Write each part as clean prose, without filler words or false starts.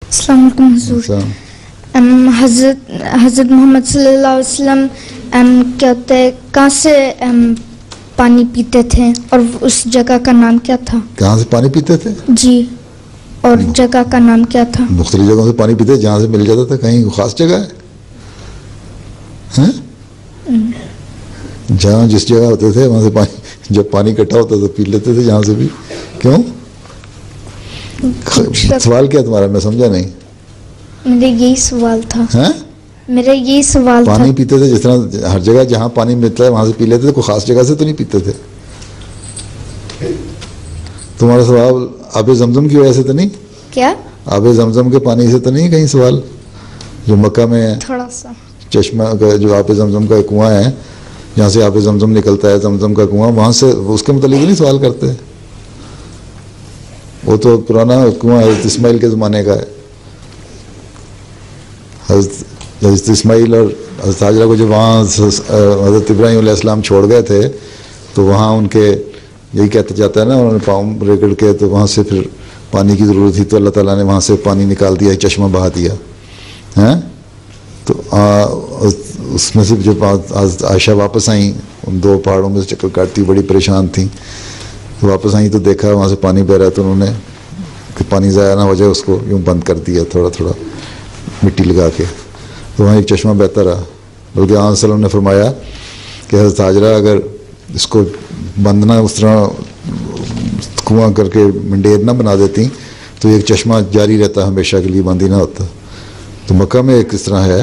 अस्सलाम वालेकुम हुजूर। हज़रत मोहम्मद सल्लल्लाहु अलैहि वसल्लम क्या होता है, कहाँ से पानी पीते थे और उस जगह का नाम क्या था? कहाँ से पानी पीते थे जी, और जगह का नाम क्या था? मुख्तलिफ जगहों से पानी पीते, जहाँ से मिल जाता था। कहीं खास जगह है? जहाँ जिस जगह होते थे वहाँ से पानी, जब पानी इकट्ठा होता तो पी लेते थे जहाँ से भी। क्यों? सवाल क्या तुम्हारा, मैं समझा नहीं। मेरा यही सवाल था। हैं? मेरा यही सवाल था। पानी पीते थे जिस तरह हर जगह जहाँ पानी मिलता है वहाँ से पी लेते थे, कोई खास जगह से तो नहीं पीते थे। तुम्हारा सवाल आबे जमजम की वजह से तो नहीं? क्या? आबे जमजम के पानी से तो नहीं कहीं सवाल? जो मक्का में है थोड़ा सा चश्मा का, जो आबे जमजम का कुआं है, जहाँ से आबे जमजम निकलता है, जमजम का कुआं, वहाँ से उसके मतलब नहीं सवाल करते। वो तो पुराना कुआं हज़रत इस्माइल के ज़माने का है। हज़रत इस्माइल और हज़रत हाजरा को जब वहाँ हज़रत इब्राहीम अलैहिस्सलाम छोड़ गए थे तो वहाँ उनके यही कहते जाता है ना, उन्होंने पाँव रगड़ के, तो वहाँ से फिर पानी की ज़रूरत थी तो अल्लाह ताला ने वहाँ से पानी निकाल दिया, चश्मा बहा दिया हैं। तो उसमें से जब आयशा वापस आई, उन दो पहाड़ों में से चक्कर काटती बड़ी परेशान थी, तो वापस आई तो देखा वहाँ से पानी बह रहा है, तो उन्होंने कि पानी ज़ाया ना हो जाए उसको यूँ बंद कर दिया, थोड़ा थोड़ा मिट्टी लगा के, तो वहाँ एक चश्मा बहता रहा। बल्कि आन सल्लम ने फरमाया कि हज़रत हाजरा अगर इसको बंद ना उस तरह कुआं करके मंडेर ना बना देती तो एक चश्मा जारी रहता, हमेशा के लिए बंद ही ना होता। तो मक्का में एक इस तरह है,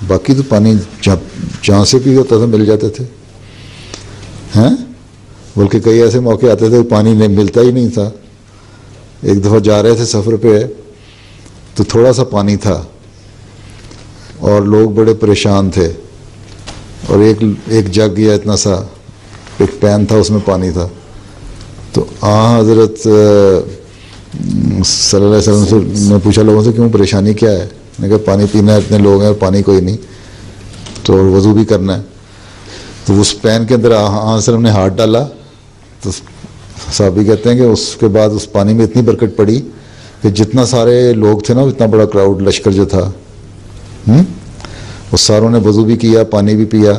बाकी तो पानी जहाँ से भी होता था मिल जाते थे हैं। बल्कि कई ऐसे मौके आते थे पानी नहीं मिलता ही नहीं था। एक दफ़ा जा रहे थे सफ़र पे तो थोड़ा सा पानी था और लोग बड़े परेशान थे, और एक जग या इतना सा एक पैन था उसमें पानी था। तो हज़रत सल्लल्लाहु अलैहि वसल्लम से ने पूछा लोगों से क्यों परेशानी क्या है? मैंने कहा पानी पीना है, इतने लोग हैं और पानी कोई नहीं, तो वज़ू भी करना है। तो उस पैन के अंदर वसल्लम ने हाथ डाला तो साहबी कहते हैं कि उसके बाद उस पानी में इतनी बरकत पड़ी कि जितना सारे लोग थे ना, इतना बड़ा क्राउड लश्कर जो था, उस सारों ने वज़ू भी किया, पानी भी पिया,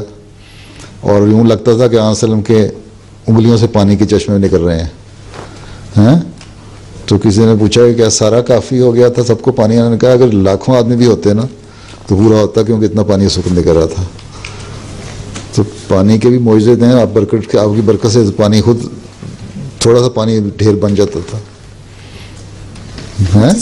और यूँ लगता था कि वसल्लम के उंगलियों से पानी के चश्मे निकल रहे हैं। तो किसी ने पूछा कि क्या सारा काफ़ी हो गया था सबको पानी? उन्होंने कहा अगर लाखों आदमी भी होते ना तो पूरा होता, क्योंकि इतना पानी सुकून निकल रहा था। तो पानी के भी मौजूद हैं, आप बरकत के, आपकी बरकत से पानी खुद थोड़ा सा पानी ढेर बन जाता था। हैं?